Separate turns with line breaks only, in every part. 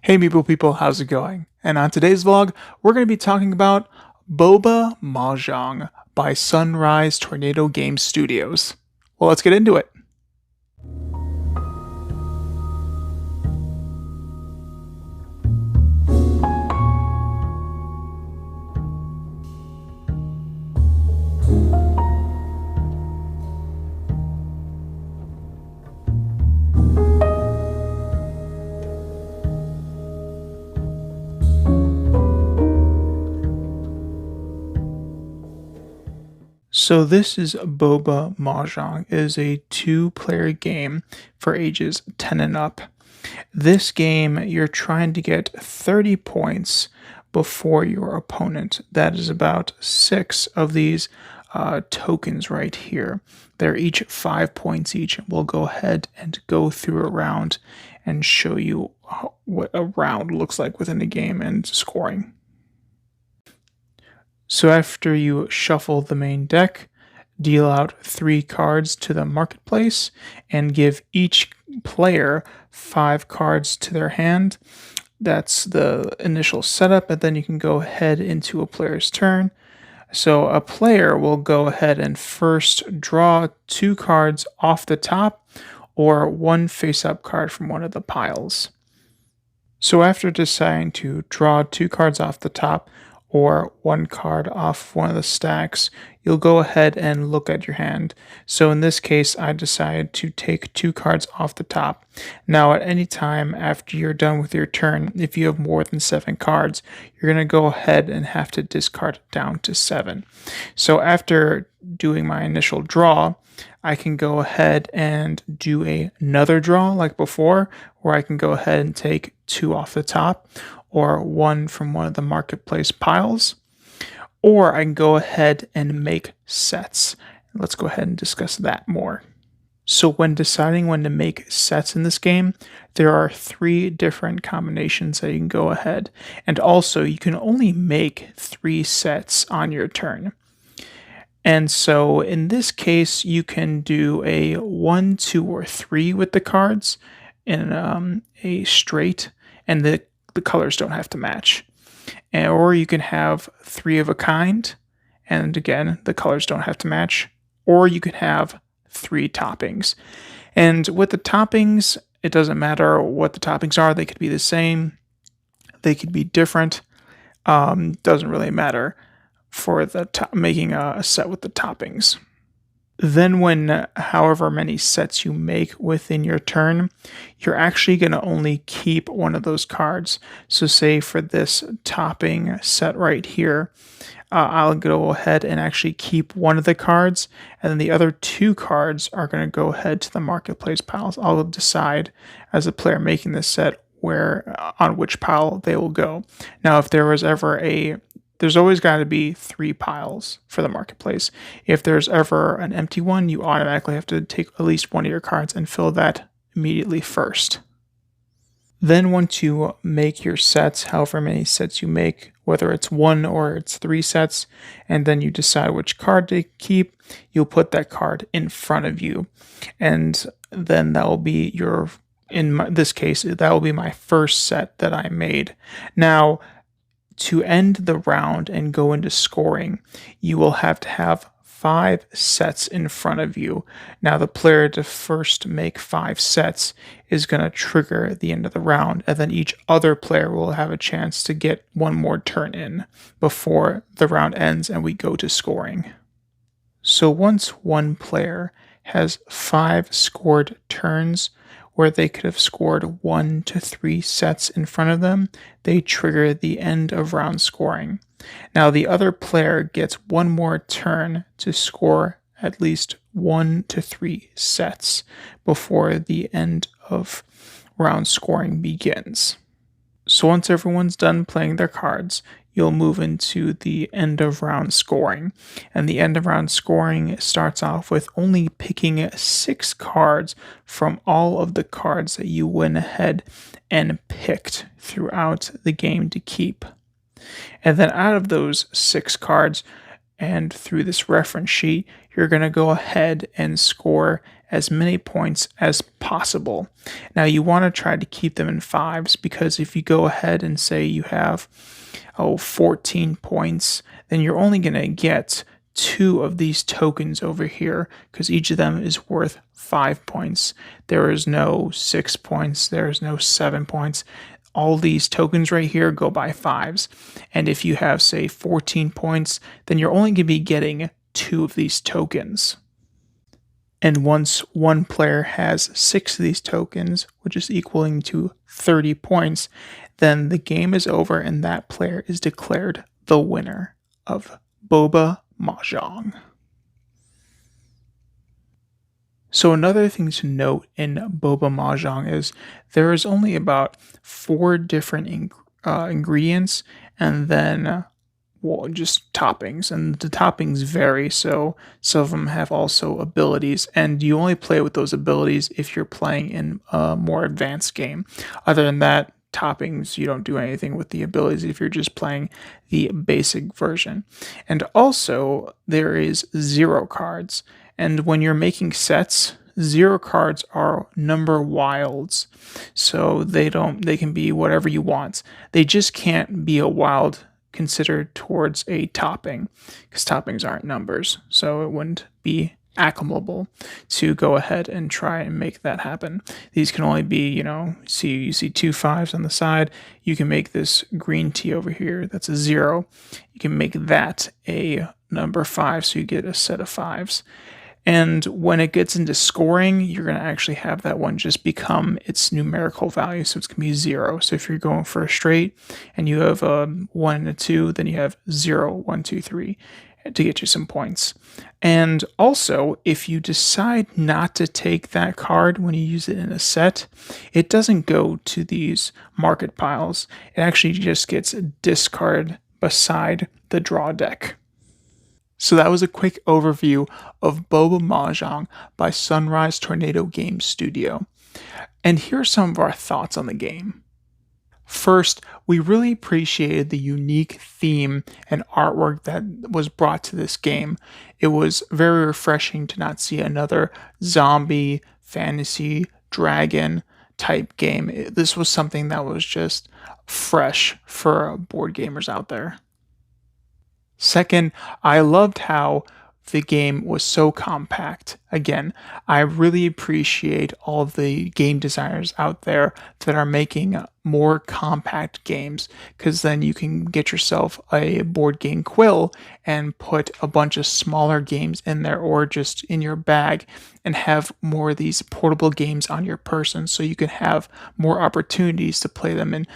Hey people, how's it going? And on today's vlog, we're going to be talking about Boba Mahjong by Sunrise Tornado Game Studios. Well, let's get into it. So this is Boba Mahjong. It is a two-player game for ages 10 and up. This game, you're trying to get 30 points before your opponent. That is about 6 of these tokens right here. They're each 5 points each. We'll go ahead and go through a round and show you what a round looks like within the game and scoring. So after you shuffle the main deck, deal out 3 cards to the marketplace, and give each player 5 cards to their hand. That's the initial setup, and then you can go ahead into a player's turn. So a player will go ahead and first draw 2 cards off the top, or 1 face-up card from one of the piles. So after deciding to draw 2 cards off the top, or 1 card off one of the stacks, you'll go ahead and look at your hand. So in this case, I decided to take 2 cards off the top. Now at any time after you're done with your turn, if you have more than 7 cards, you're going to go ahead and have to discard it down to 7. So after doing my initial draw, I can go ahead and do another draw like before, where I can go ahead and take 2 off the top, or 1 from one of the marketplace piles, or I can go ahead and make sets. Let's go ahead and discuss that more. So when deciding when to make sets in this game, there are 3 different combinations that you can go ahead. And also, you can only make 3 sets on your turn. And so in this case, you can do a 1, 2, or 3 with the cards in a straight, and the colors don't have to match. Or you can have 3 of a kind, and again, the colors don't have to match. Or you can have 3 toppings. And with the toppings, it doesn't matter what the toppings are. They could be the same, they could be different. Doesn't really matter for making a set with the toppings. Then when however many sets you make within your turn, you're actually going to only keep one of those cards. So say for this topping set right here, I'll go ahead and actually keep one of the cards, and then the other 2 cards are going to go ahead to the marketplace piles. I'll decide as a player making this set on which pile they will go. Now if there was ever there's always got to be 3 piles for the marketplace. If there's ever an empty one, you automatically have to take at least one of your cards and fill that immediately first. Then once you make your sets, however many sets you make, whether it's 1 or it's 3 sets, and then you decide which card to keep, you'll put that card in front of you. And then that will be this case, that will be my first set that I made. Now, to end the round and go into scoring, you will have to have 5 sets in front of you. Now, the player to first make 5 sets is going to trigger the end of the round, and then each other player will have a chance to get one more turn in before the round ends and we go to scoring. So once one player has 5 scored turns, where they could have scored 1 to 3 sets in front of them, they trigger the end of round scoring. Now the other player gets one more turn to score at least 1 to 3 sets before the end of round scoring begins. So once everyone's done playing their cards, you'll move into the end of round scoring. And the end of round scoring starts off with only picking 6 cards from all of the cards that you went ahead and picked throughout the game to keep. And then out of those 6 cards, and through this reference sheet, you're going to go ahead and score as many points as possible. Now you want to try to keep them in fives, because if you go ahead and say you have 14 points, then you're only going to get 2 of these tokens over here, because each of them is worth 5 points. There is no 6 points, there is no 7 points. All these tokens right here go by fives. And if you have, say, 14 points, then you're only going to be getting 2 of these tokens. And once one player has 6 of these tokens, which is equaling to 30 points, then the game is over and that player is declared the winner of Boba Mahjong. So another thing to note in Boba Mahjong is there is only about 4 different ingredients, and then just toppings, and the toppings vary, so some of them have also abilities, and you only play with those abilities if you're playing in a more advanced game. Other than that, toppings, you don't do anything with the abilities if you're just playing the basic version. And also, there is 0 cards, and when you're making sets, 0 cards are number wilds, so they can be whatever you want. They just can't be a wild considered towards a topping, because toppings aren't numbers, so it wouldn't be acclimable to go ahead and try and make that happen. These can only be, you see 2 5s on the side. You can make this green tea over here, that's a 0. You can make that a number 5, so you get a set of 5s. And when it gets into scoring, you're going to actually have that one just become its numerical value. So it's going to be 0. So if you're going for a straight and you have a 1 and a 2, then you have 0, 1, 2, 3 to get you some points. And also, if you decide not to take that card when you use it in a set, it doesn't go to these market piles. It actually just gets discarded beside the draw deck. So that was a quick overview of Boba Mahjong by Sunrise Tornado Game Studio. And here are some of our thoughts on the game. First, we really appreciated the unique theme and artwork that was brought to this game. It was very refreshing to not see another zombie, fantasy, dragon type game. This was something that was just fresh for board gamers out there. Second, I loved how the game was so compact. Again, I really appreciate all of the game designers out there that are making more compact games, because then you can get yourself a board game quill and put a bunch of smaller games in there, or just in your bag, and have more of these portable games on your person, so you can have more opportunities to play them in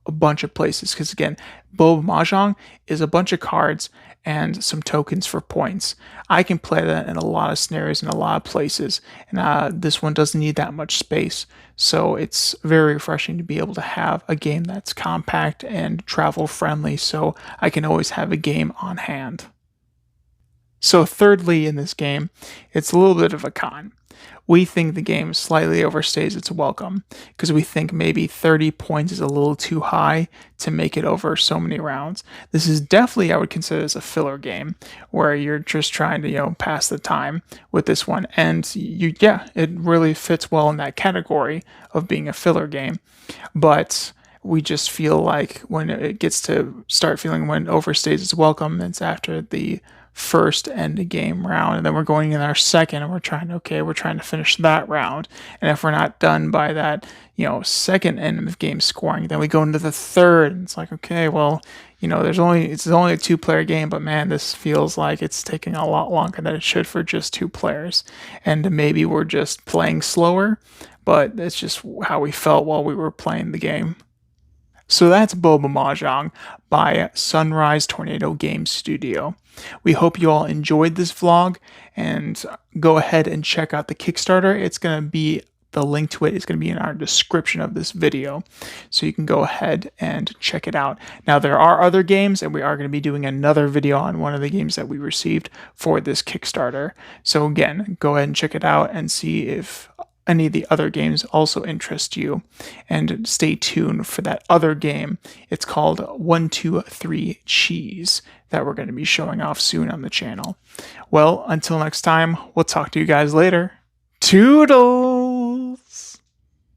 a bunch of places. Because again, Boba Mahjong is a bunch of cards and some tokens for points. I can play that in a lot of scenarios in a lot of places, and this one doesn't need that much space, so it's very refreshing to be able to have a game that's compact and travel friendly, so I can always have a game on hand. So thirdly, in this game, it's a little bit of a con. We think the game slightly overstays its welcome, because we think maybe 30 points is a little too high to make it over so many rounds. This is definitely, I would consider this a filler game, where you're just trying to, pass the time with this one. And it really fits well in that category of being a filler game. But we just feel like when it gets to start feeling when it overstays its welcome, it's after the first end game round, and then we're going in our second, and we're trying to finish that round, and if we're not done by that second end of game scoring, then we go into the third, and it's like, okay, well, it's only a 2-player game, but man, this feels like it's taking a lot longer than it should for just 2 players, and maybe we're just playing slower, but it's just how we felt while we were playing the game. So that's Boba Mahjong by Sunrise Tornado Game Studio. We hope you all enjoyed this vlog, and go ahead and check out the Kickstarter. The link to it is going to be in our description of this video, so you can go ahead and check it out. Now, there are other games, and we are going to be doing another video on one of the games that we received for this Kickstarter. So again, go ahead and check it out and see if any of the other games also interest you, and stay tuned for that other game. It's called 1, 2, 3 Cheese that we're going to be showing off soon on the channel. Well, until next time, we'll talk to you guys later. Toodles!